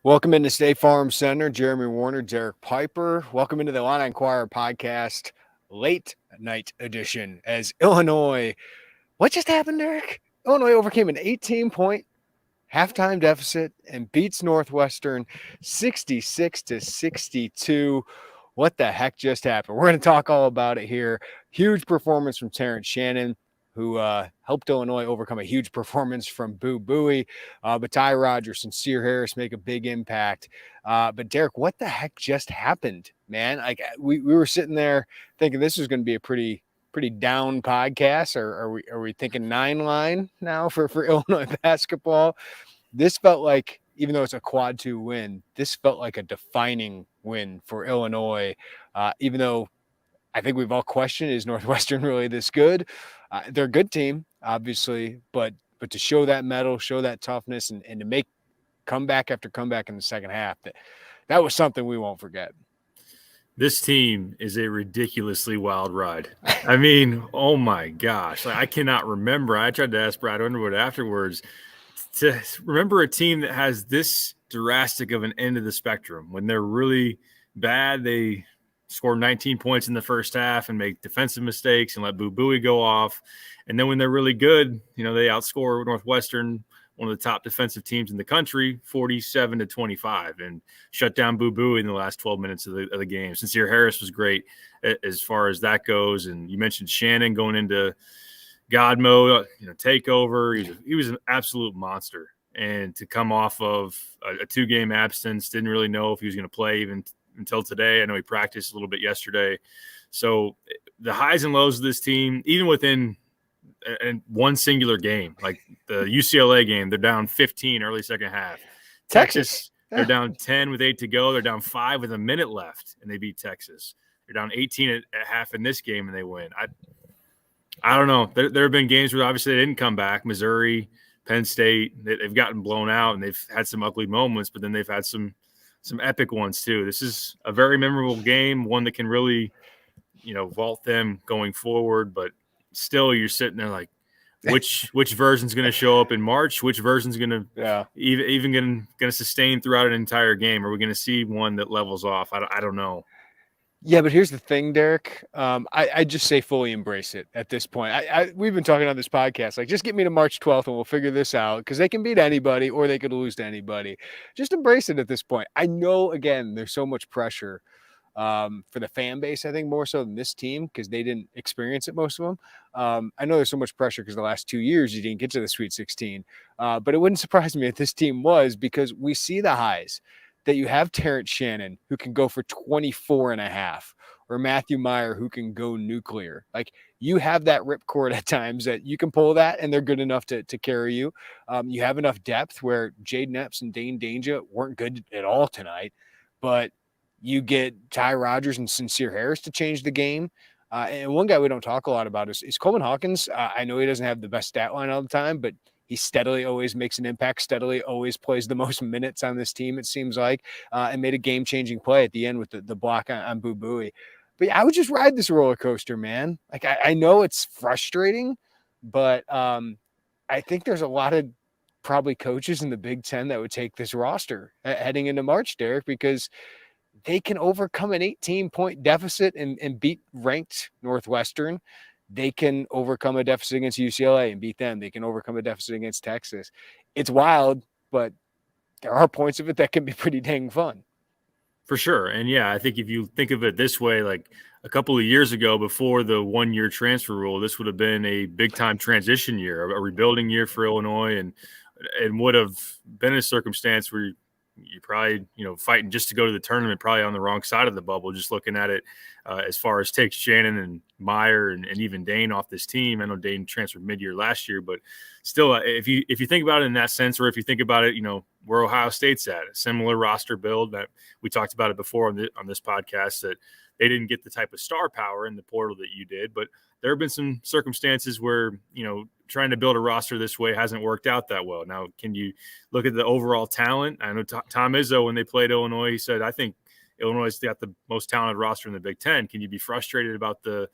Welcome into State Farm Center, Jeremy Werner, Derek Piper. Welcome into the Illini Inquirer podcast, late night edition. As Illinois, what just happened, Derek? Illinois overcame an 18-point halftime deficit and beats Northwestern 66-62. What the heck just happened? We're going to talk all about it here. Huge performance from Shannon, who helped Illinois overcome a huge performance from Boo Buie. But Ty Rogers and Sear Harris make a big impact. But Derek, what the heck just happened, man? Like we were sitting there thinking this was going to be a pretty down podcast. Or are we thinking 9-line now for Illinois basketball? This felt like, even though it's a quad 2 win, this felt like a defining win for Illinois. Even though I think we've all questioned, is Northwestern really this good? They're a good team, obviously, but to show that mettle, show that toughness, and to make comeback after comeback in the second half, that was something we won't forget. This team is a ridiculously wild ride. I mean, oh my gosh. I cannot remember. I tried to ask Brad Underwood afterwards to remember a team that has this drastic of an end of the spectrum. When they're really bad, they score 19 points in the first half and make defensive mistakes and let Boo Buie go off. And then when they're really good, they outscore Northwestern, one of the top defensive teams in the country, 47-25, and shut down Boo Buie in the last 12 minutes of the game. Sincere Harris was great as far as that goes. And you mentioned Shannon going into God mode, takeover. He was an absolute monster. And to come off of a 2-game absence, didn't really know if he was going to play even until today. I know he practiced a little bit yesterday. So the highs and lows of this team, even within one singular game, like the UCLA game, they're down 15 early second half. Texas, they're down 10 with 8 to go. They're down 5 with a minute left, and they beat Texas. They're down 18 at half in this game, and they win. I don't know. There have been games where obviously they didn't come back. Missouri, Penn State, they've gotten blown out, and they've had some ugly moments, but then they've had some epic ones too. This is a very memorable game, one that can really, vault them going forward. But still, you're sitting there like, which version's going to show up in March? Which version's going to even going to sustain throughout an entire game? Are we going to see one that levels off? I don't know. Yeah, but here's the thing, Derek. I just say fully embrace it at this point. We've been talking on this podcast, like, just get me to March 12th and we'll figure this out, because they can beat anybody or they could lose to anybody. Just embrace it at this point. I know, again, there's so much pressure for the fan base, I think more so than this team, because they didn't experience it, most of them. I know there's so much pressure because the last 2 years you didn't get to the Sweet 16. But it wouldn't surprise me if this team was, because we see the highs. That you have Terrence Shannon, who can go for 24.5, or Matthew Meyer, who can go nuclear. Like, you have that ripcord at times that you can pull that, and they're good enough to carry you. You have enough depth where Jaden Epps and Dane Danger weren't good at all tonight, but you get Ty Rogers and Sincere Harris to change the game. And one guy we don't talk a lot about is Coleman Hawkins. I know he doesn't have the best stat line all the time, but he steadily always makes an impact, steadily always plays the most minutes on this team, it seems like, and made a game-changing play at the end with the block on Boo Buie. But yeah, I would just ride this roller coaster, man. Like, I know it's frustrating, but I think there's a lot of probably coaches in the Big Ten that would take this roster heading into March, Derek, because they can overcome an 18-point deficit and beat ranked Northwestern. They can overcome a deficit against UCLA and beat them. They can overcome a deficit against Texas. It's wild, but there are points of it that can be pretty dang fun. For sure. And yeah, I think if you think of it this way, like a couple of years ago, before the 1-year transfer rule, this would have been a big time transition year, a rebuilding year for Illinois, and would have been a circumstance where you're probably, fighting just to go to the tournament, probably on the wrong side of the bubble, just looking at it as far as takes Shannon and Meyer and even Dane off this team. I know Dane transferred mid-year last year, but still, if you think about it in that sense, or if you think about it, where Ohio State's at, a similar roster build that we talked about it before on this podcast, that they didn't get the type of star power in the portal that you did, but there have been some circumstances where, trying to build a roster this way hasn't worked out that well. Now, can you look at the overall talent? I know Tom Izzo, when they played Illinois, he said, I think Illinois has got the most talented roster in the Big Ten. Can you be frustrated about the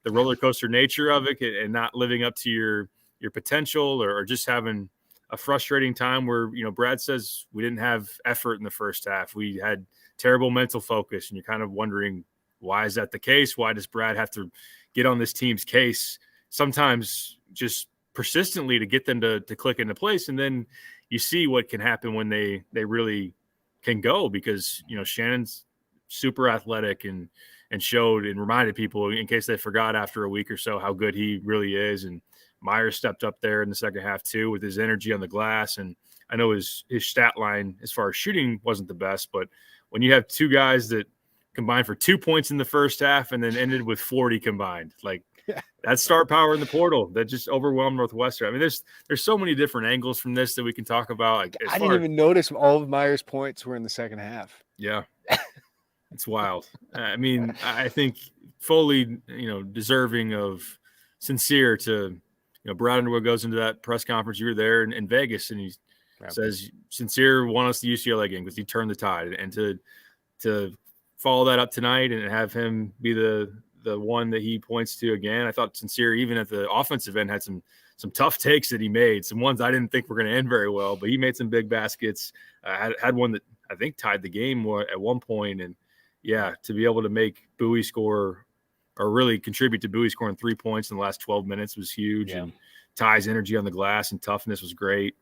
roller coaster nature of it and not living up to your potential, or just having a frustrating time where, Brad says we didn't have effort in the first half. We had terrible mental focus, and you're kind of wondering, why is that the case? Why does Brad have to get on this team's case sometimes just persistently to get them to click into place? And then you see what can happen when they really can go, because, Shannon's super athletic and showed and reminded people, in case they forgot after a week or so, how good he really is. And Myers stepped up there in the second half too with his energy on the glass. And I know his stat line as far as shooting wasn't the best, but when you have two guys that combined for 2 points in the first half and then ended with 40 combined, like that's star power in the portal that just overwhelmed Northwestern. I mean, there's so many different angles from this that we can talk about. Like, I didn't even notice all of Myers' points were in the second half. Yeah. It's wild. I mean, I think fully, deserving of sincere to, Brad Underwood goes into that press conference. You were there in Vegas, and he says sincere won us the UCLA game because he turned the tide. And to follow that up tonight and have him be the one that he points to again, I thought sincere, even at the offensive end, had some tough takes that he made, some ones I didn't think were going to end very well, but he made some big baskets. Had one that I think tied the game at one point. And yeah, to be able to make Bowie score or really contribute to Bowie scoring 3 points in the last 12 minutes was huge. Yeah. And Ty's energy on the glass and toughness was great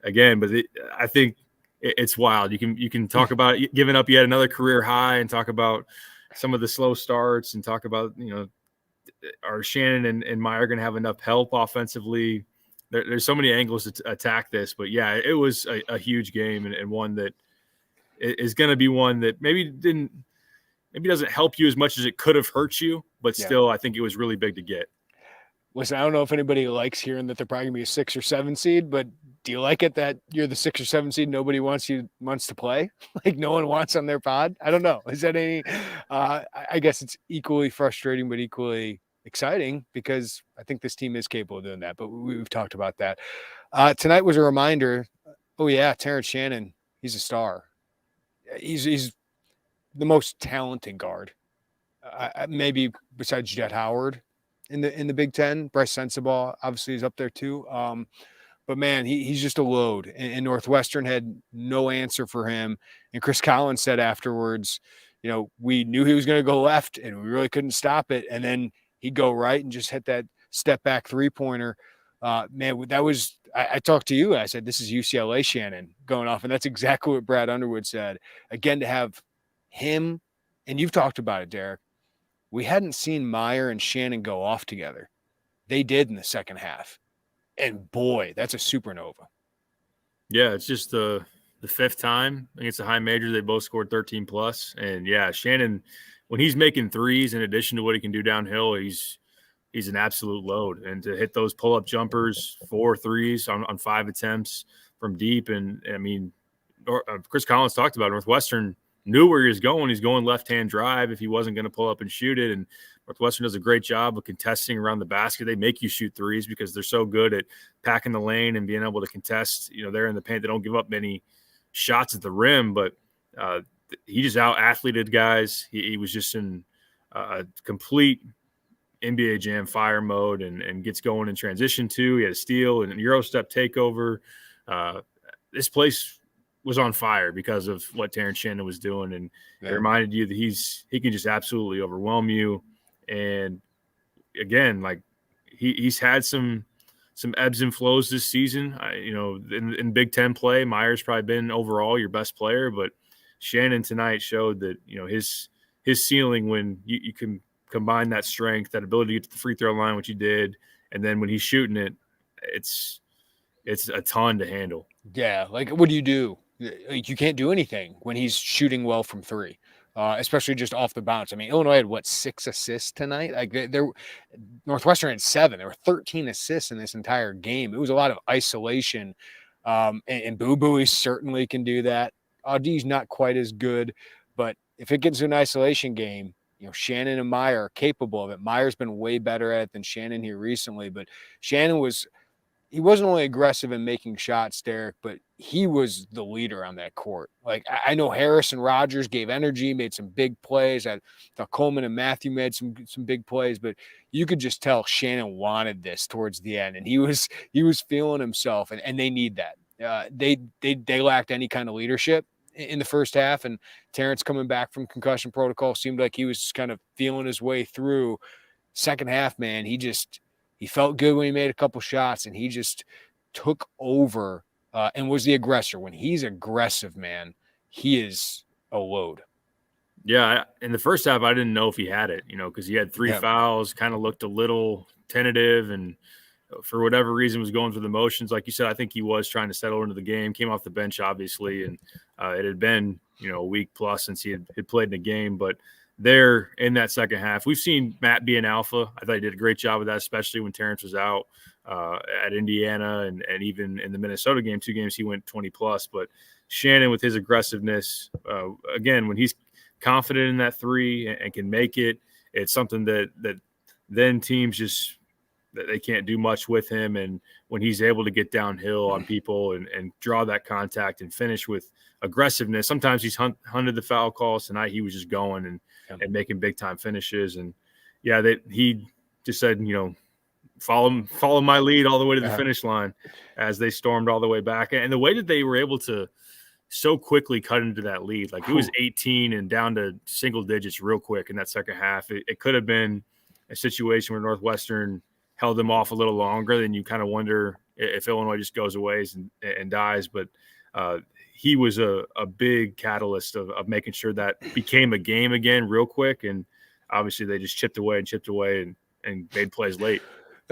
again. But I think it's wild. You can talk about giving up yet another career high and talk about some of the slow starts and talk about, are Shannon and Meyer going to have enough help offensively? There's so many angles to attack this, but yeah, it was a huge game and one that is going to be one that maybe doesn't help you as much as it could have hurt you, but still, I think it was really big to get. Listen, I don't know if anybody likes hearing that they're probably going to be a 6 or 7 seed, but do you like it that you're the 6 or 7 seed? Nobody wants to play, like no one wants on their pod. I don't know. Is that any? I guess it's equally frustrating, but equally exciting because I think this team is capable of doing that. But we've talked about that. Tonight was a reminder. Oh yeah, Terrence Shannon, he's a star. He's the most talented guard, maybe besides Jet Howard in the Big Ten. Bryce Sensabaugh obviously is up there too. But man, he's just a load. And Northwestern had no answer for him. And Chris Collins said afterwards, we knew he was going to go left and we really couldn't stop it. And then he'd go right and just hit that step back 3-pointer. Man, that was, I talked to you. I said, this is UCLA Shannon going off. And that's exactly what Brad Underwood said. Again, to have him, and you've talked about it, Derek, we hadn't seen Meyer and Shannon go off together. They did in the second half. And boy, that's a supernova. Yeah, it's just the fifth time against a high major. They both scored 13 plus. And yeah, Shannon, when he's making threes, in addition to what he can do downhill, he's an absolute load. And to hit those pull-up jumpers, 4 threes on 5 attempts from deep. And I mean, Chris Collins talked about Northwestern knew where he was going. He's going left-hand drive if he wasn't going to pull up and shoot it. And Northwestern does a great job of contesting around the basket. They make you shoot threes because they're so good at packing the lane and being able to contest. They're in the paint. They don't give up many shots at the rim, but he just out-athleted guys. He was just in a complete NBA Jam fire mode and gets going in transition too. He had a steal and a Euro step takeover. This place was on fire because of what Terrence Shannon was doing. And it reminded you that he can just absolutely overwhelm you. And again, like he's had some ebbs and flows this season. In Big Ten play, Meyer's probably been overall your best player, but Shannon tonight showed that, his ceiling when you can combine that strength, that ability to get to the free throw line, which he did. And then when he's shooting it, it's a ton to handle. Yeah. Like, what do you do? You can't do anything when he's shooting well from 3, especially just off the bounce. I mean, Illinois had 6 assists tonight? Like Northwestern had 7. There were 13 assists in this entire game. It was a lot of isolation. And Boo Buie certainly can do that. Audi's not quite as good, but if it gets to an isolation game, Shannon and Meyer are capable of it. Meyer's been way better at it than Shannon here recently, but Shannon was he wasn't only aggressive in making shots, Derek, but he was the leader on that court. Like, I know Harris and Rogers gave energy, made some big plays. I thought Coleman and Matthew made some big plays, but you could just tell Shannon wanted this towards the end, and he was feeling himself, and they need that. They lacked any kind of leadership in the first half, and Terrence coming back from concussion protocol seemed like he was just kind of feeling his way through. Second half, man, he felt good when he made a couple shots, and he just took over and was the aggressor. When he's aggressive, man, he is a load. Yeah, in the first half, I didn't know if he had it, because he had 3 fouls, kind of looked a little tentative, and for whatever reason was going through the motions. Like you said, I think he was trying to settle into the game, came off the bench, obviously, and it had been, a week plus since he had played in the game. But there in that second half, we've seen Matt be an alpha. I thought he did a great job of that, especially when Terrence was out at Indiana and even in the Minnesota game, 2 games he went 20+. But Shannon with his aggressiveness, again, when he's confident in that 3 and can make it, it's something that then teams just – they can't do much with him. And when he's able to get downhill on people and draw that contact and finish with aggressiveness, sometimes he's hunted the foul calls. Tonight he was just going and making big time finishes. And yeah, he just said, follow my lead all the way to the finish line as they stormed all the way back. And the way that they were able to so quickly cut into that lead, like it was 18 and down to single digits real quick in that second half. It could have been a situation where Northwestern held them off a little longer, then you kind of wonder if Illinois just goes away and dies. But he was a big catalyst of making sure that became a game again real quick. And obviously they just chipped away and made plays late.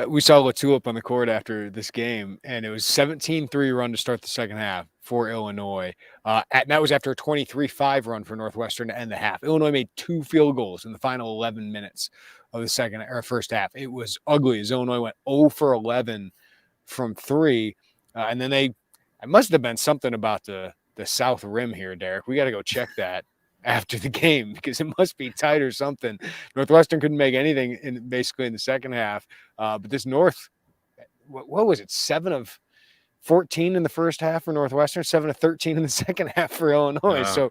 We saw Latulip on the court after this game, and it was 17-3 run to start the second half for Illinois. And that was after a 23-5 run for Northwestern to end the half. Illinois made 2 field goals in the final 11 minutes of the first half. It was ugly as Illinois went 0 for 11 from 3. And then it must have been something about the south rim here, Derek. We got to go check that after the game because it must be tight or something. Northwestern couldn't make anything basically in the second half. But this North, what was it? 7 of 14 in the first half for Northwestern, 7 of 13 in the second half for Illinois. Wow. So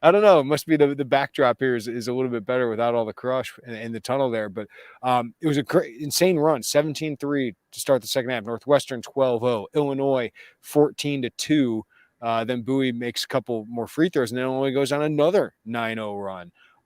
I don't know. It must be the backdrop here is a little bit better without all the crush in the tunnel there. But it was a great, insane run, 17-3 to start the second half. Northwestern 12-0, Illinois 14-2. Then Bowie makes a couple more free throws, and then Illinois goes on another 9-0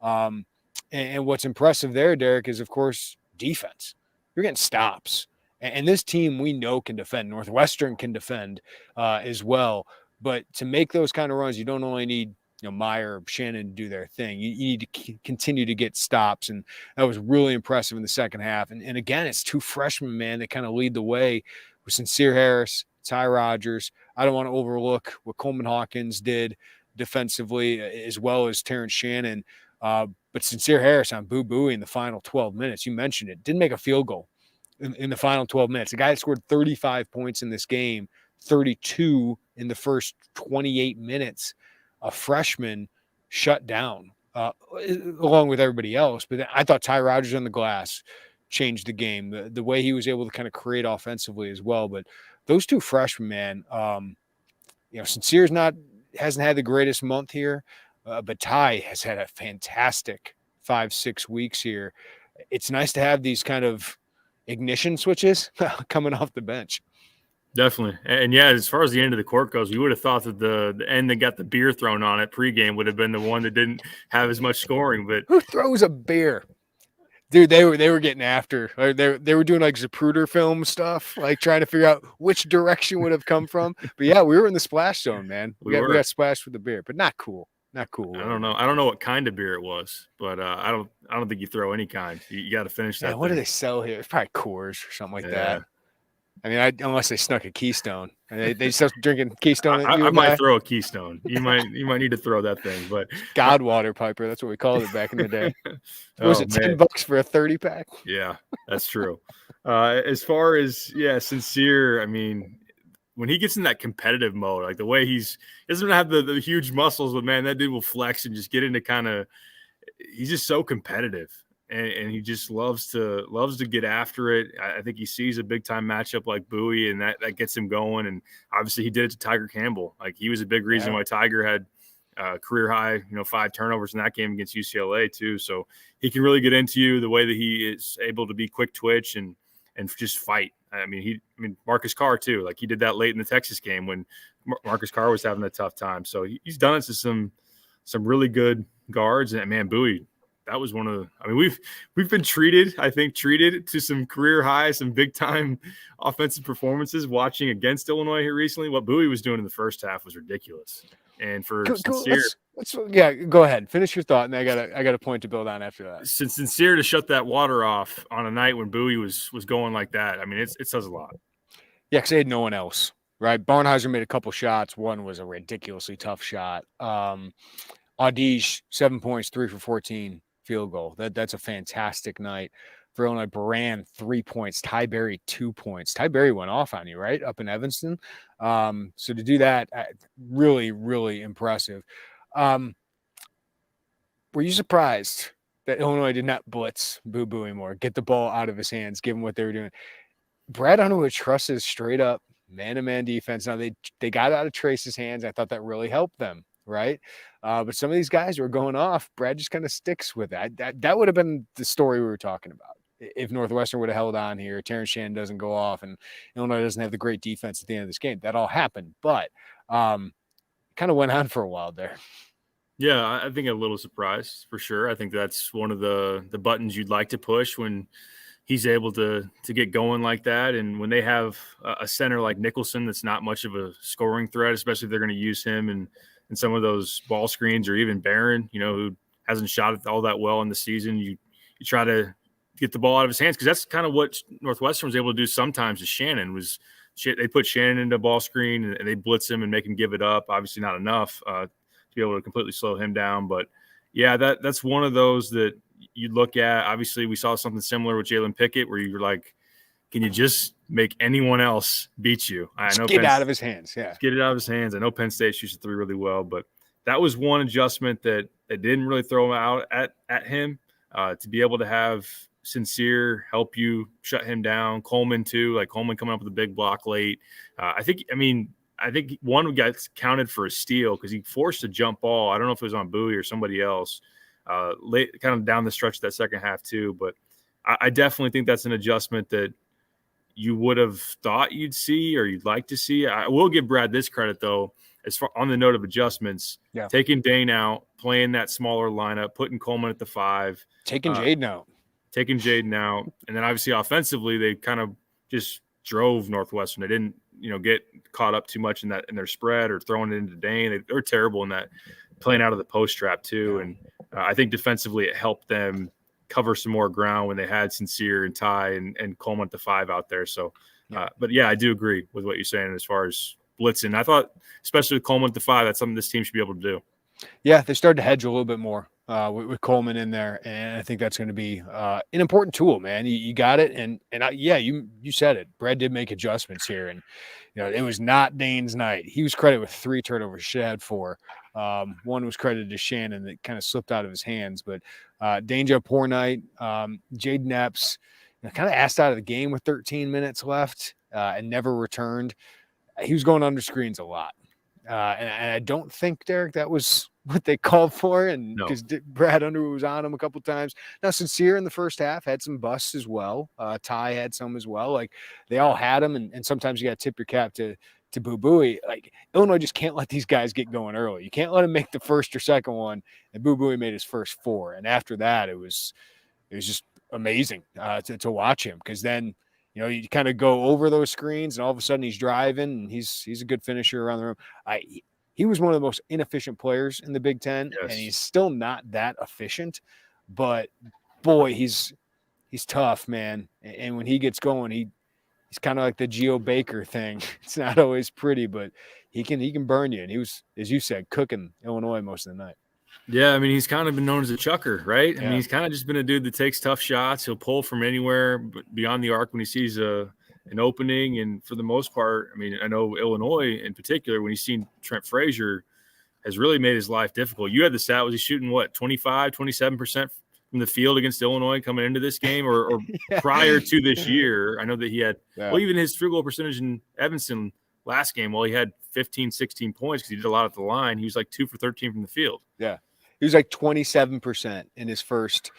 run. And what's impressive there, Derek, is, of course, defense. You're getting stops. And this team we know can defend. Northwestern can defend as well. But to make those kind of runs, you don't only need Meyer or Shannon to do their thing. You need to continue to get stops. And that was really impressive in the second half. And again, it's 2 freshmen, man, that kind of lead the way with Sincere Harris, Ty Rogers. I don't want to overlook what Coleman Hawkins did defensively as well as Terrence Shannon. But Sincere Harris on Boo Buie in the final 12 minutes, you mentioned it, didn't make a field goal in the final 12 minutes. A guy that scored 35 points in this game, 32 in the first 28 minutes, a freshman shut down along with everybody else. But I thought Ty Rogers on the glass changed the game, the way he was able to kind of create offensively as well. But those 2 freshmen, man, Sincere's hasn't had the greatest month here, but Ty has had a fantastic 5-6 weeks here. It's nice to have these kind of ignition switches coming off the bench. Definitely. And yeah, as far as the end of the court goes, we would have thought that the end that got the beer thrown on it pregame would have been the one that didn't have as much scoring. But who throws a beer? Dude, they were getting after. They were doing like Zapruder film stuff, like trying to figure out which direction would have come from. But yeah, we were in the splash zone, man. We got splashed with the beer, but not cool. Not cool. I don't know what kind of beer it was, but I don't think you throw any kind. You got to finish that. What do they sell here? It's probably Coors or something like that. I mean, unless they snuck a Keystone, and they start drinking Keystone. I might throw a Keystone. You might need to throw that thing, but Godwater Piper. That's what we called it back in the day. Was it $10 for a 30-pack? Yeah, that's true. As far as Sincere, I mean, when he gets in that competitive mode, like the way he doesn't have the huge muscles, but man, that dude will flex and just get into he's just so competitive. and he just loves to get after it. I think he sees a big time matchup like Bowie, and that gets him going. And obviously, he did it to Tiger Campbell. Like, he was a big reason why Tiger had career high, 5 turnovers in that game against UCLA too. So he can really get into you the way that he is able to be quick twitch and just fight. I mean, Marcus Carr too. Like, he did that late in the Texas game when Marcus Carr was having a tough time. So he's done it to some really good guards. And man, Bowie, that was one of the, I mean, we've been treated to some career highs, some big time offensive performances watching against Illinois here recently. What Bowie was doing in the first half was ridiculous. And for Sincere, let's go ahead. Finish your thought, and I got a point to build on after that. Since Sincere to shut that water off on a night when Bowie was going like that, I mean, it says a lot. Yeah, because they had no one else, right? Barnheiser made a couple shots. One was a ridiculously tough shot. Audige, 7 points, 3 for 14 field goal. That's a fantastic night for Illinois. Baran, 3 points. Ty Berry, 2 points. Ty Berry went off on you, right? Up in Evanston. So to do that, really, really impressive. Were you surprised that Illinois did not blitz Boo Boo more, get the ball out of his hands, given what they were doing? Brad Underwood trusts his straight up man-to-man defense. Now they got out of Trace's hands. I thought that really helped them, right? But some of these guys were going off. Brad just kind of sticks with that. That would have been the story we were talking about. If Northwestern would have held on here, Terrence Shannon doesn't go off, and Illinois doesn't have the great defense at the end of this game. That all happened, but kind of went on for a while there. Yeah, I think a little surprised for sure. I think that's one of the buttons you'd like to push when he's able to get going like that. And when they have a center like Nicholson that's not much of a scoring threat, especially if they're going to use him and some of those ball screens, or even Barron, who hasn't shot it all that well in the season, you try to get the ball out of his hands, because that's kind of what Northwestern was able to do sometimes. Is Shannon was they put Shannon into a ball screen and they blitz him and make him give it up. Obviously not enough to be able to completely slow him down, but yeah, that's one of those that you look at. Obviously, we saw something similar with Jalen Pickett, where you're like, can you just make anyone else beat you? I know, get it out of his hands. Yeah, get it out of his hands. I know Penn State shoots the three really well, but that was one adjustment that didn't really throw him out at him. To be able to have Sincere help you shut him down, Coleman too, like Coleman coming up with a big block late. I think one got counted for a steal because he forced a jump ball. I don't know if it was on Bowie or somebody else. Late, kind of down the stretch of that second half too, but I definitely think that's an adjustment that you would have thought you'd see or you'd like to see. I will give Brad this credit though, as far on the note of adjustments, taking Dane out, playing that smaller lineup, putting Coleman at the 5, taking Jaden out, and then obviously offensively they kind of just drove Northwestern. They didn't get caught up too much in their spread or throwing it into Dane. They're terrible in that, playing out of the post trap too, and I think defensively it helped them cover some more ground when they had Sincere and Ty and Coleman at the 5 out there. So, but yeah, I do agree with what you're saying as far as blitzing. I thought, especially with Coleman at the 5, that's something this team should be able to do. Yeah, they started to hedge a little bit more with Coleman in there, and I think that's going to be an important tool, man. You got it, and you said it. Brad did make adjustments here, and it was not Dane's night. He was credited with 3 turnovers. Should have had 4. One was credited to Shannon that kind of slipped out of his hands, but Dane had a poor night. Jaden Epps kind of asked out of the game with 13 minutes left and never returned. He was going under screens a lot. And I don't think, Derek, that was what they called for, and because Brad Underwood was on him a couple times. Now, Sincere in the first half had some busts as well. Ty had some as well. Like, they all had them, and sometimes you got to tip your cap to Boo Booey. Like, Illinois just can't let these guys get going early. You can't let them make the first or second one, and Boo Booey made his first 4. And after that, it was just amazing to watch him, because then you kind of go over those screens, and all of a sudden he's driving, and he's a good finisher around the rim. He was one of the most inefficient players in the Big Ten, and he's still not that efficient. But boy, he's tough, man. And when he gets going, he's kind of like the Geo Baker thing. It's not always pretty, but he can burn you. And he was, as you said, cooking Illinois most of the night. Yeah, I mean, he's kind of been known as a chucker, right? I mean, he's kind of just been a dude that takes tough shots. He'll pull from anywhere beyond the arc when he sees an opening. And for the most part, I mean, I know Illinois in particular, when he's seen Trent Frazier, has really made his life difficult. You had the stat, was he shooting 25, 27% from the field against Illinois coming into this game, or Yeah. prior to this year? I know that he had, Yeah. even his field goal percentage in Evanston last game, he had 15, 16 points because he did a lot at the line. He was like 2 for 13 from the field. Yeah. He was like 27% in his first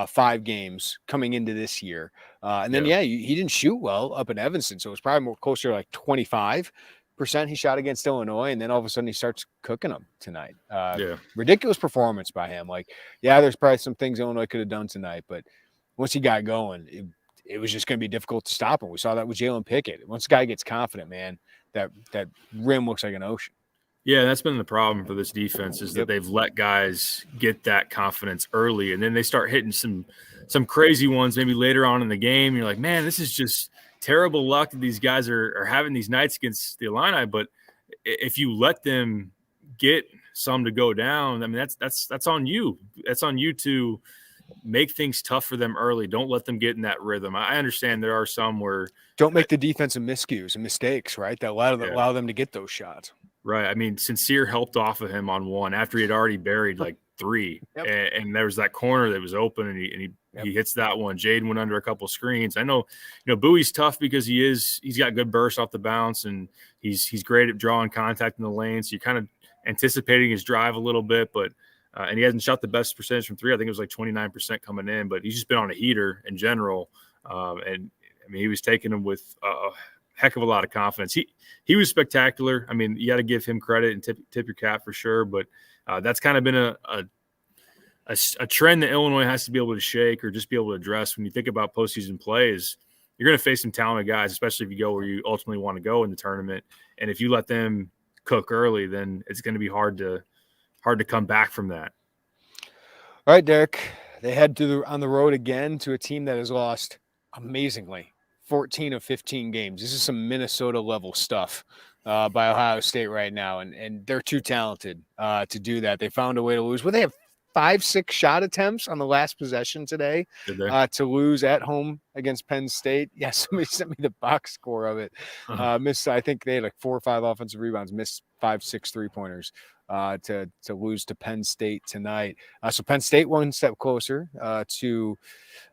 5 games coming into this year. And then, he didn't shoot well up in Evanston. So it was probably more closer to like 25% he shot against Illinois. And then all of a sudden he starts cooking them tonight. Ridiculous performance by him. Like, there's probably some things Illinois could have done tonight, but once he got going, it was just going to be difficult to stop him. We saw that with Jalen Pickett. Once the guy gets confident, man, that rim looks like an ocean. Yeah, that's been the problem for this defense is that they've let guys get that confidence early, and then they start hitting some crazy ones maybe later on in the game. You're like, man, this is just terrible luck that these guys are having these nights against the Illini. But if you let them get some to go down, I mean, that's on you. That's on you to make things tough for them early. Don't let them get in that rhythm. I understand there are some where don't make the defensive miscues and mistakes, right? That allow them to get those shots. Right. I mean, Sincere helped off of him on one after he had already buried like 3. And there was that corner that was open, and he hits that one. Jaden went under a couple screens. I know, Bowie's tough because he's got good bursts off the bounce, and he's great at drawing contact in the lane. So you're kind of anticipating his drive a little bit, but and he hasn't shot the best percentage from 3. I think it was like 29% coming in, but he's just been on a heater in general. And I mean, he was taking him with a heck of a lot of confidence. He was spectacular. I mean, you got to give him credit and tip your cap for sure. But that's kind of been a trend that Illinois has to be able to shake or just be able to address when you think about postseason play. Is you're going to face some talented guys, especially if you go where you ultimately want to go in the tournament. And if you let them cook early, then it's going to be hard to come back from that. All right, Derek. They head on the road again to a team that has lost amazingly 14 of 15 games. This is some Minnesota level stuff by Ohio State right now, and they're too talented to do that. They found a way to lose. They have 5-6 shot attempts on the last possession today to lose at home against Penn State. Yeah, somebody sent me the box score of it. Missed. I think they had like 4 or 5 offensive rebounds, missed 5-6 3-pointers. To lose to Penn State tonight. So Penn State one step closer to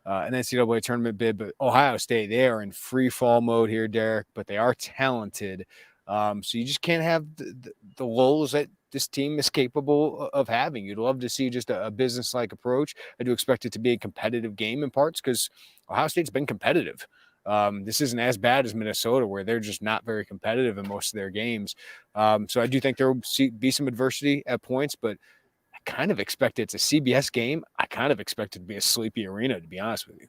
an NCAA tournament bid, but Ohio State, they are in free fall mode here, Derek, but they are talented. So you just can't have the lulls that this team is capable of having. You'd love to see just a business-like approach. I do expect it to be a competitive game in parts because Ohio State's been competitive. This isn't as bad as Minnesota, where they're just not very competitive in most of their games. So I do think there will be some adversity at points, but I kind of expect it's a CBS game. I kind of expect it to be a sleepy arena, to be honest with you.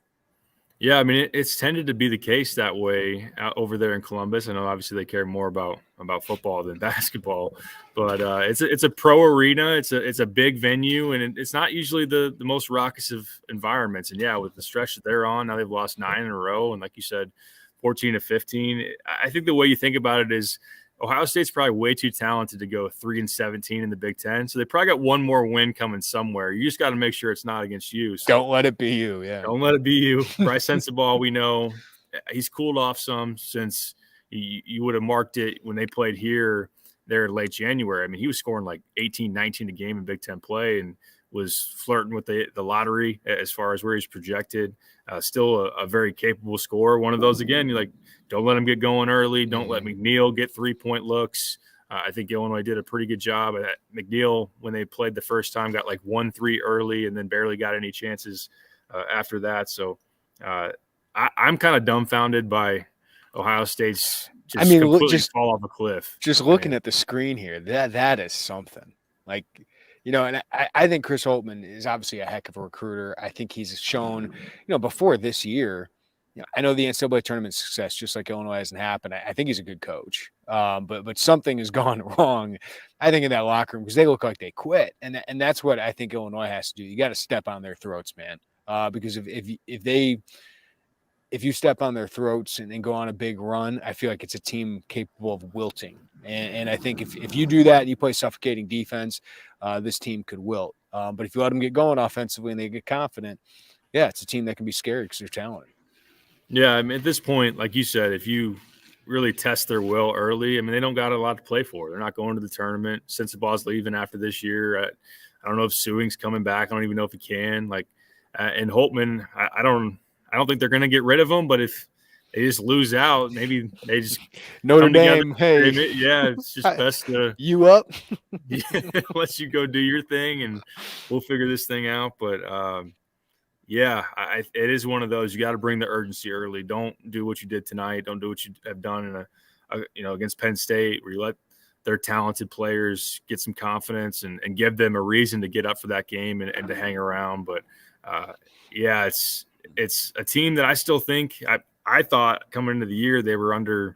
Yeah, I mean, it's tended to be the case that way over there in Columbus. I know obviously they care more about football than basketball, but it's a pro arena. It's a big venue, and it's not usually the most raucous of environments. And yeah, with the stretch that they're on, now they've lost 9 in a row, and like you said, 14 to 15. I think the way you think about it is Ohio State's probably way too talented to go 3-17 in the Big Ten. So they probably got one more win coming somewhere. You just got to make sure it's not against you. So don't let it be you. Yeah. Don't let it be you. Bryce Sensabaugh, we know he's cooled off some since you would have marked it when they played here there late January. I mean, he was scoring like 18, 19 a game in Big Ten play and was flirting with the lottery as far as where he's projected. Still a very capable scorer. One of those, again, you're like, don't let him get going early. Don't let McNeil get 3-point looks. I think Illinois did a pretty good job. McNeil, when they played the first time, got like 1-3 early and then barely got any chances after that. So I'm kind of dumbfounded by Ohio State's completely fall off a cliff. Just looking at the screen here, that is something. Like, and I think Chris Holtmann is obviously a heck of a recruiter. I think he's shown, before this year, I know the NCAA tournament success, just like Illinois, hasn't happened. I think he's a good coach, but something has gone wrong, I think, in that locker room because they look like they quit, and that's what I think Illinois has to do. You got to step on their throats, man, because if you step on their throats and go on a big run, I feel like it's a team capable of wilting, and I think if you do that and you play suffocating defense, this team could wilt. But if you let them get going offensively and they get confident, yeah, it's a team that can be scary because they're talented. Yeah, I mean, at this point, like you said, if you really test their will early, I mean, they don't got a lot to play for. They're not going to the tournament. Sensabaugh's leaving after this year. I don't know if Sewing's coming back. I don't even know if he can. Like, And Holtman, I don't think they're going to get rid of him, but if they just lose out, maybe they just Notre come together. Dame, hey, Yeah, it's just best to you up? let you go do your thing, and we'll figure this thing out. But yeah, it is one of those. You got to bring the urgency early. Don't do what you did tonight. Don't do what you have done in against Penn State, where you let their talented players get some confidence and give them a reason to get up for that game and to hang around. But yeah, it's a team that I still think I thought coming into the year they were underranked,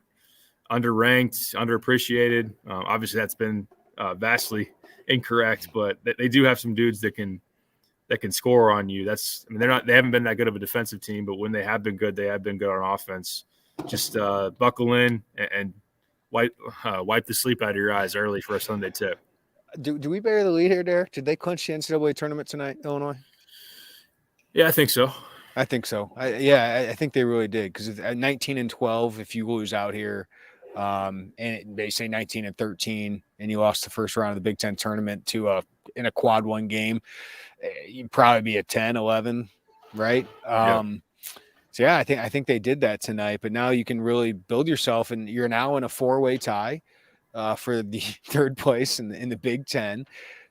underappreciated. Obviously, that's been vastly incorrect, but they do have some dudes that can score on you. They haven't been that good of a defensive team, but when they have been good, they have been good on offense. Just buckle in and wipe the sleep out of your eyes early for a Sunday tip. Do we bury the lead here, Derek? Did they clinch the NCAA tournament tonight, Illinois? Yeah, I think so. I think so. I think they really did, because at 19-12, if you lose out here, and they say 19-13, and you lost the first round of the Big Ten tournament in a quad one game, you'd probably be at 10-11, right? So yeah, I think they did that tonight. But now you can really build yourself, and you're now in a 4-way tie for the third place in the Big Ten.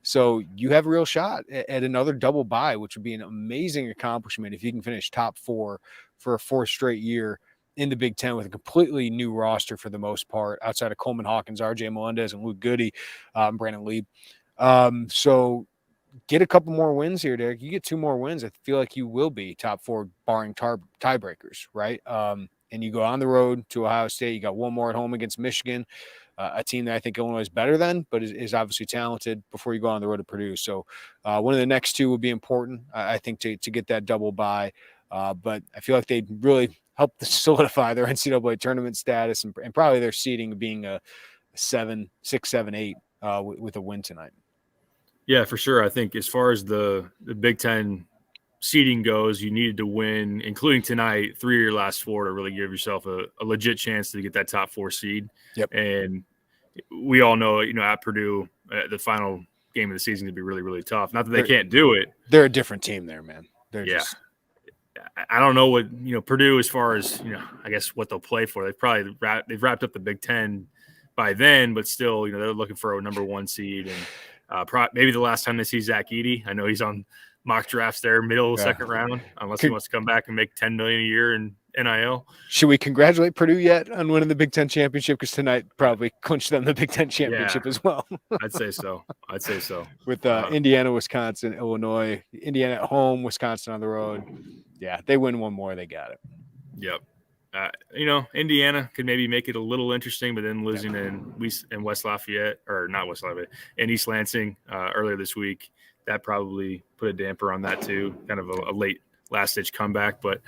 So you have a real shot at another double bye, which would be an amazing accomplishment if you can finish top 4 for a 4th straight year in the Big Ten with a completely new roster for the most part, outside of Coleman Hawkins, RJ Melendez, and Luke Goody, Brandon Lee. So get a couple more wins here, Derek. You get 2 more wins, I feel like you will be top 4, barring tiebreakers, right? And you go on the road to Ohio State. You got one more at home against Michigan, a team that I think Illinois is better than, but is obviously talented, before you go on the road to Purdue. So one of the next 2 will be important, I think, to get that double bye. But I feel like they really help solidify their NCAA tournament status and probably their seeding being a 6, 7, 8 with a win tonight. Yeah, for sure. I think as far as the Big Ten seeding goes, you needed to win, including tonight, 3 of your last 4 to really give yourself a legit chance to get that top 4 seed. Yep. And we all know, at Purdue, the final game of the season to be really, really tough. Not that they can't do it. They're a different team there, man. I don't know what Purdue, as far as I guess what they'll play for. They've wrapped up the Big Ten by then, but still, they're looking for a number 1 seed, and maybe the last time they see Zach Edey. I know he's on mock drafts there, middle of the second round, unless he wants to come back and make $10 million a year in NIL. Should we congratulate Purdue yet on winning the Big Ten championship? Because tonight probably clinched them the Big Ten championship as well. I'd say so. With Indiana, Wisconsin, Illinois, Indiana at home, Wisconsin on the road. Yeah, they win one more, they got it. Yep. Indiana could maybe make it a little interesting, but then losing in West Lafayette, or not West Lafayette, in East Lansing earlier this week, that probably put a damper on that too, kind of a late last-ditch comeback. But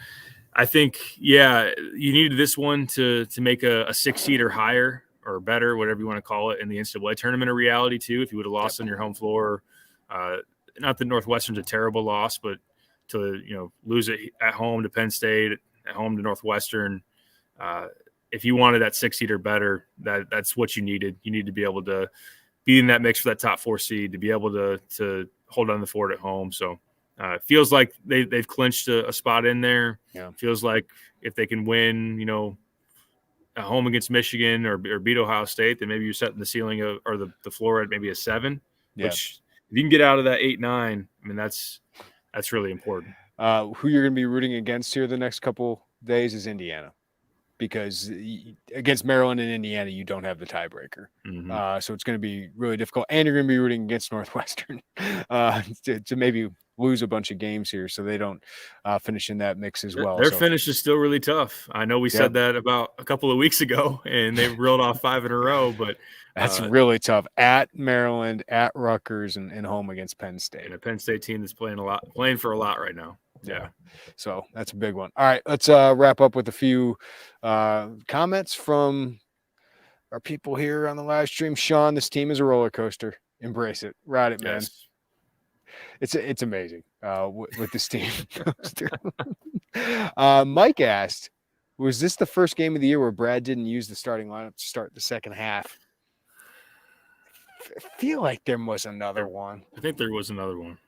I think, you needed this one to make a 6 seed or higher or better, whatever you want to call it, in the NCAA tournament a reality too. If you would have lost on your home floor, not that Northwestern's a terrible loss, but to lose it at home to Penn State, at home to Northwestern, if you wanted that 6 seed or better, that's what you needed. You need to be able to be in that mix for that top 4 seed, to be able to hold on the fort at home. So it feels like they've clinched a spot in there. Yeah. Feels like if they can win, at home against Michigan or beat Ohio State, then maybe you're setting the ceiling or the floor at maybe a 7. Yeah. Which if you can get out of that 8-9, that's really important. Who you're going to be rooting against here the next couple days is Indiana, because against Maryland and Indiana, you don't have the tiebreaker. Mm-hmm. So it's going to be really difficult. And you're going to be rooting against Northwestern to maybe lose a bunch of games here so they don't finish in that mix as well. Their finish is still really tough. I know we said that about a couple of weeks ago, and they reeled off 5 in a row, but that's really tough. At Maryland, at Rutgers, and home against Penn State. And a Penn State team that's playing for a lot right now. Yeah. So that's a big one. All right, let's wrap up with a few comments from our people here on the live stream. Sean, this team is a roller coaster. Embrace it. Ride it, man. Yes. It's amazing with this team. Mike asked, was this the first game of the year where Brad didn't use the starting lineup to start the second half? I feel like there was another one. I think there was another one.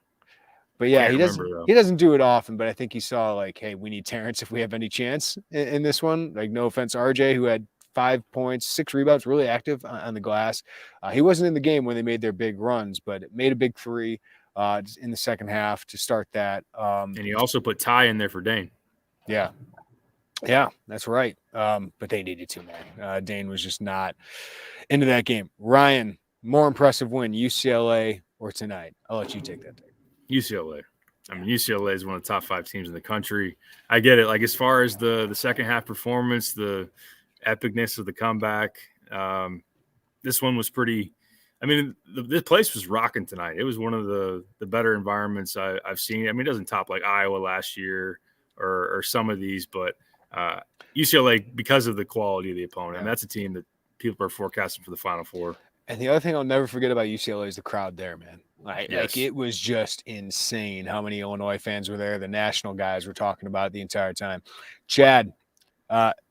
But yeah, Can't remember though. he doesn't do it often, but I think he saw like, hey, we need Terrence if we have any chance in this one. Like, no offense, RJ, who had 5 points, 6 rebounds, really active on the glass. He wasn't in the game when they made their big runs, but made a big three in the second half to start that. And he also put Ty in there for Dane. Yeah. Yeah, that's right. But they needed to, man. Dane was just not into that game. Ryan, more impressive win, UCLA or tonight? I'll let you take that thing. UCLA. I mean, UCLA is one of the top 5 teams in the country. I get it. Like, as far as the second half performance, the epicness of the comeback, this one was pretty – I mean, this place was rocking tonight. It was one of the better environments I've seen. I mean, it doesn't top like Iowa last year or some of these, but – UCLA, because of the quality of the opponent, and that's a team that people are forecasting for the Final Four. And the other thing I'll never forget about UCLA is the crowd there, man. Like Yes. it was just insane how many Illinois fans were there. The national guys were talking about it the entire time. Chad,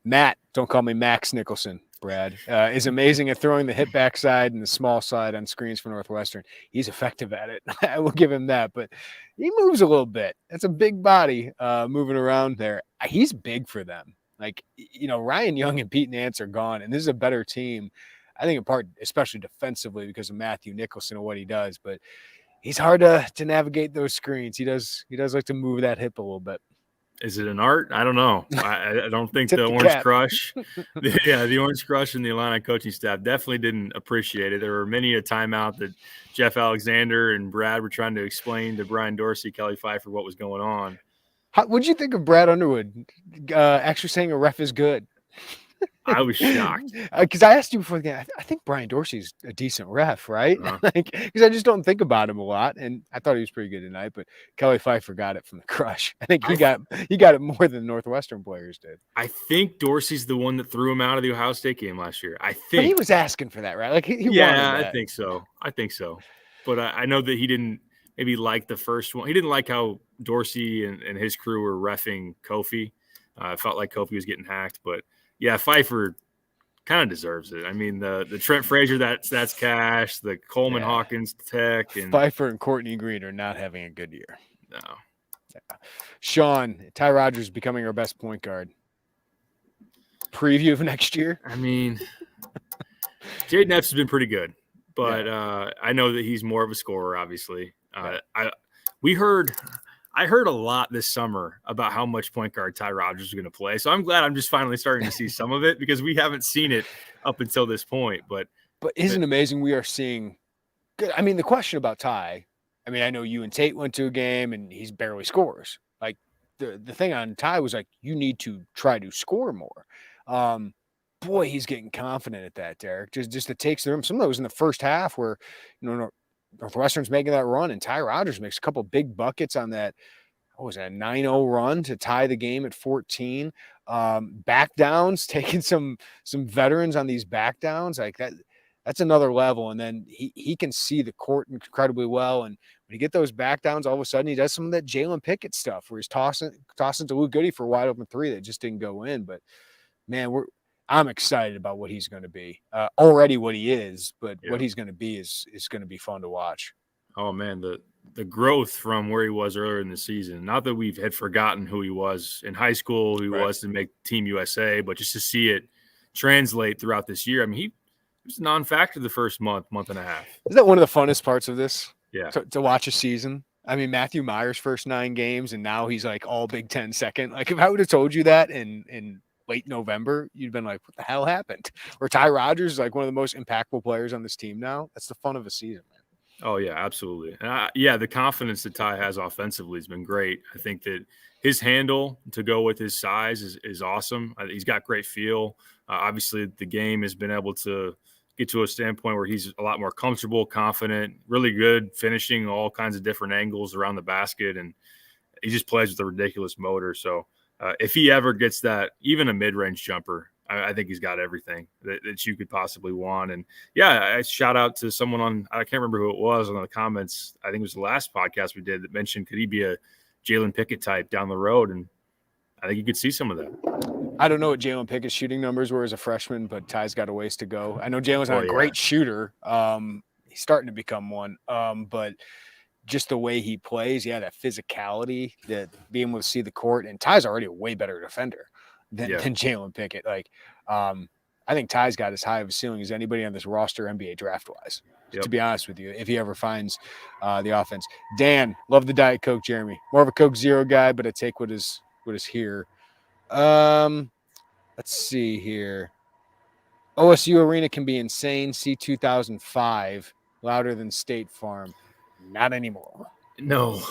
Matt, don't call me Max Nicholson, Brad, is amazing at throwing the hit backside and the small side on screens for Northwestern. He's effective at it. I will give him that, but he moves a little bit. That's a big body moving around there. He's big for them. Like, Ryan Young and Pete Nance are gone, and this is a better team. I think in part, especially defensively, because of Matthew Nicholson and what he does, but he's hard to navigate those screens. He does like to move that hip a little bit. Is it an art? I don't know. I don't think the Orange Crush, the Orange Crush and the Illini coaching staff definitely didn't appreciate it. There were many a timeout that Jeff Alexander and Brad were trying to explain to Brian Dorsey, Kelly Pfeiffer, what was going on. What'd you think of Brad Underwood actually saying a ref is good? I was shocked because I asked you before the game. I think Brian Dorsey's a decent ref, right? Because I just don't think about him a lot, and I thought he was pretty good tonight. But Kelly Pfeiffer got it from the Crush. I think he got it more than Northwestern players did. I think Dorsey's the one that threw him out of the Ohio State game last year. I think, but he was asking for that, right? Like he wanted that. I think so. But I know that he didn't maybe like the first one. He didn't like how Dorsey and his crew were reffing Kofi. I felt like Kofi was getting hacked, but. Yeah, Pfeiffer kind of deserves it. I mean, the Trent Frazier that's cash, the Coleman Hawkins tech, and Pfeiffer and Courtney Green are not having a good year. No. Yeah. Sean, Ty Rodgers becoming our best point guard. Preview of next year. I mean, Jaden Epps has been pretty good, but I know that he's more of a scorer. Obviously, I heard a lot this summer about how much point guard Ty Rodgers is going to play. So I'm glad I'm just finally starting to see some of it because we haven't seen it up until this point. But isn't it amazing we are seeing good? I mean, the question about Ty, I mean, I know you and Tate went to a game and he's barely scores. Like the thing on Ty was like, you need to try to score more. Boy, he's getting confident at that, Derek. Just it takes the room. Some of that was in the first half where, Northwestern's making that run, and Ty Rodgers makes a couple big buckets on that. What was that, a 9-0 run to tie the game at 14? Back downs, taking some veterans on these back downs like that. That's another level. And then he can see the court incredibly well. And when you get those back downs, all of a sudden he does some of that Jalen Pickett stuff where he's tossing to Luke Goody for a wide open three that just didn't go in. But man, I'm excited about what he's going to be. Already what he is, but what he's going to be is going to be fun to watch. Oh man, the growth from where he was earlier in the season. Not that we had forgotten who he was in high school, who he was to make Team USA, but just to see it translate throughout this year. I mean, he was a non-factor the first month and a half. Isn't that one of the funnest parts of this? Yeah. To watch a season. I mean, Matthew Myers' first 9 games, and now he's like all Big Ten second. Like if I would have told you that in late November, you'd been like, what the hell happened? Or Ty Rodgers is like one of the most impactful players on this team now. That's the fun of a season, man. Oh, yeah, absolutely. And the confidence that Ty has offensively has been great. I think that his handle to go with his size is awesome. He's got great feel. Obviously, the game has been able to get to a standpoint where he's a lot more comfortable, confident, really good finishing all kinds of different angles around the basket. And he just plays with a ridiculous motor. So, if he ever gets that, even a mid-range jumper, I think he's got everything that you could possibly want. And, I shout out to someone I can't remember who it was on the comments. I think it was the last podcast we did that mentioned could he be a Jalen Pickett type down the road? And I think you could see some of that. I don't know what Jalen Pickett's shooting numbers were as a freshman, but Ty's got a ways to go. I know Jalen's not a great shooter. He's starting to become one. But just the way he plays, that physicality, that being able to see the court. And Ty's already a way better defender than Jalen Pickett. Like, I think Ty's got as high of a ceiling as anybody on this roster, NBA draft-wise. To be honest with you, if he ever finds the offense. Dan, love the Diet Coke, Jeremy. More of a Coke Zero guy, but I take what is here. Let's see here. OSU Arena can be insane. See 2005, louder than State Farm. Not anymore. No.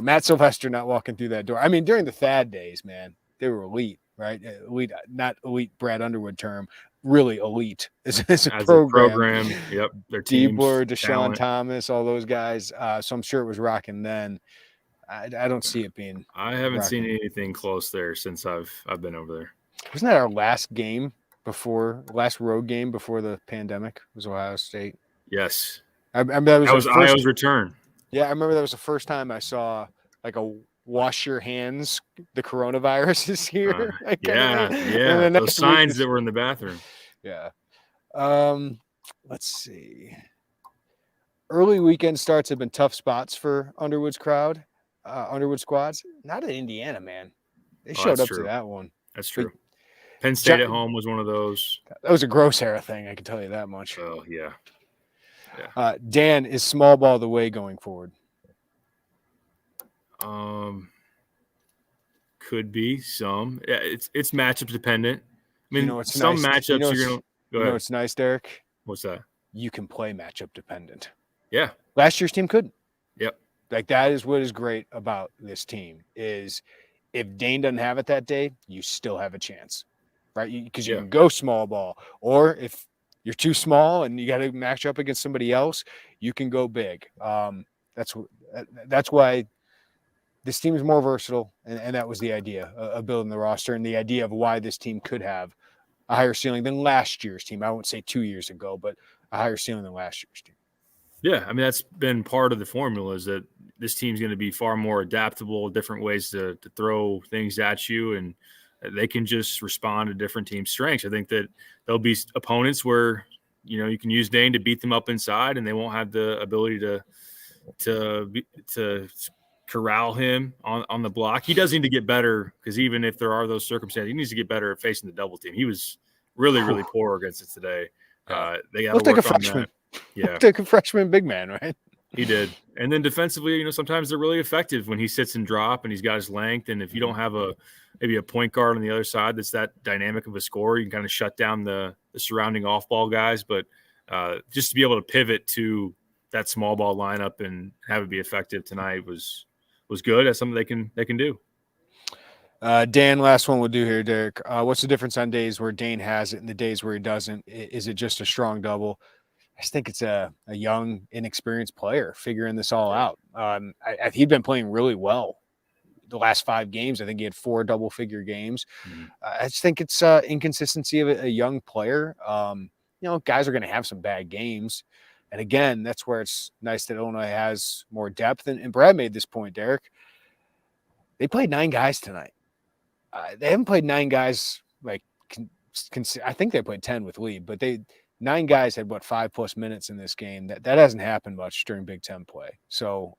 Matt Sylvester not walking through that door. I mean, during the Thad days, man, they were elite, right? Elite, not elite Brad Underwood term, really elite as a program. Yep. Their teams, Diebler, Deshaun Thomas, all those guys. So I'm sure it was rocking then. I don't see it being. I haven't seen anything close there since I've been over there. Wasn't that our last road game before the pandemic? Was Ohio State? Yes. I remember that was Iowa's return. Yeah, I remember that was the first time I saw like a wash your hands, the coronavirus is here. Yeah. Those signs that were in the bathroom. Yeah. Let's see. Early weekend starts have been tough spots for Underwood's crowd, Underwood squads. Not at Indiana, man. They showed up to that one. That's true. Penn State at home was one of those. That was a gross era thing, I can tell you that much. Oh, yeah. Dan, is small ball the way going forward? Could be some. Yeah, it's matchup dependent. I mean, some matchups you're gonna. Go ahead. You know what's nice, Derek? What's that? You can play matchup dependent. Yeah. Last year's team couldn't. Yep. Like that is what is great about this team is if Dane doesn't have it that day, you still have a chance, right? Because you can go small ball, or if you're too small and you got to match up against somebody else, you can go big. That's why this team is more versatile, and that was the idea of building the roster and the idea of why this team could have a higher ceiling than last year's team. I won't say 2 years ago, but a higher ceiling than last year's team. Yeah, I mean, that's been part of the formula is that this team's going to be far more adaptable, different ways to throw things at you, and they can just respond to different team strengths. I think that there'll be opponents where, you can use Dane to beat them up inside, and they won't have the ability to corral him on the block. He does need to get better because even if there are those circumstances, he needs to get better at facing the double team. He was really, really poor against it today. They got to work on that. Yeah, take a freshman big man, right? He did. And then defensively, sometimes they're really effective when he sits and drop and he's got his length. And if you don't have maybe a point guard on the other side that's that dynamic of a scorer, you can kind of shut down the surrounding off-ball guys. But just to be able to pivot to that small ball lineup and have it be effective tonight was good. That's something they can do. Dan, last one we'll do here, Derek. What's the difference on days where Dane has it and the days where he doesn't? Is it just a strong double? I just think it's a young, inexperienced player figuring this all out. He'd been playing really well the last 5 games. I think he had 4 double-figure games. Mm-hmm. I just think it's inconsistency of a young player. Guys are going to have some bad games. And again, that's where it's nice that Illinois has more depth. And Brad made this point, Derek. They played 9 guys tonight. They haven't played 9 guys I think they played 10 with Lee, but 9 guys had 5+ minutes in this game. That hasn't happened much during Big Ten play. So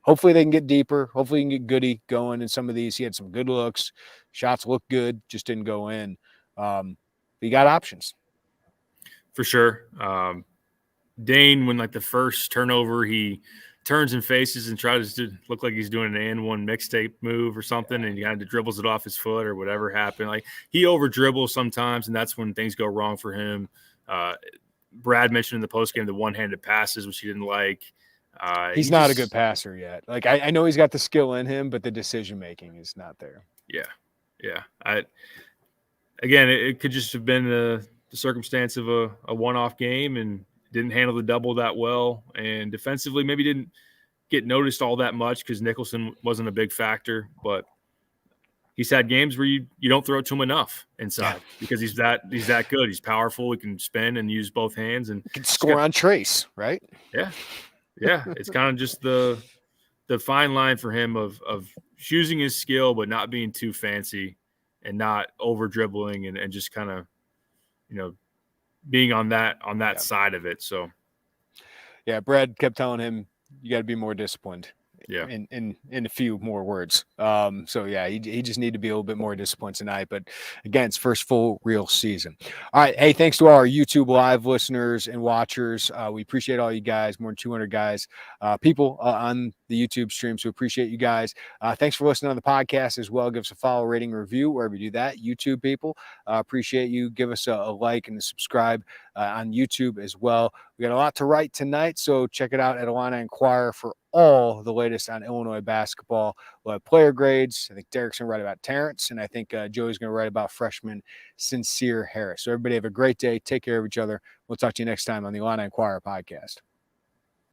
hopefully they can get deeper. Hopefully you can get Goody going in some of these. He had some good looks. Shots looked good, just didn't go in. But you got options. For sure. Dane, when the first turnover, he turns and faces and tries to look like he's doing an and one mixtape move or something, and he kind of dribbles it off his foot or whatever happened. He over dribbles sometimes, and that's when things go wrong for him. Brad mentioned in the postgame the one-handed passes, which he didn't like. He's not a good passer yet. I know he's got the skill in him, but the decision-making is not there. Yeah. Again, it could just have been the circumstance of a one-off game and didn't handle the double that well. And defensively, maybe didn't get noticed all that much because Nicholson wasn't a big factor. But he's had games where you don't throw it to him enough inside because he's that good. He's powerful. He can spin and use both hands. And he can score on trace, right? Yeah. It's kind of just the fine line for him of using his skill but not being too fancy and not over dribbling and just kind of, being on that side of it. So, yeah, Brad kept telling him, you got to be more disciplined. Yeah. In a few more words. So yeah, he just need to be a little bit more disciplined tonight. But again, it's first full real season. All right. Hey, thanks to all our YouTube live listeners and watchers. We appreciate all you guys, more than 200 guys, people on the YouTube stream. So appreciate you guys. Thanks for listening on the podcast as well. Give us a follow, rating, review wherever you do that. YouTube people, appreciate you. Give us a like and a subscribe on YouTube as well. We got a lot to write tonight, so check it out at Illini Inquirer for all the latest on Illinois basketball. We'll have player grades. I think Derek's going to write about Terrence, and I think Joey's going to write about freshman Sincere Harris. So everybody have a great day. Take care of each other. We'll talk to you next time on the Illini Inquirer podcast.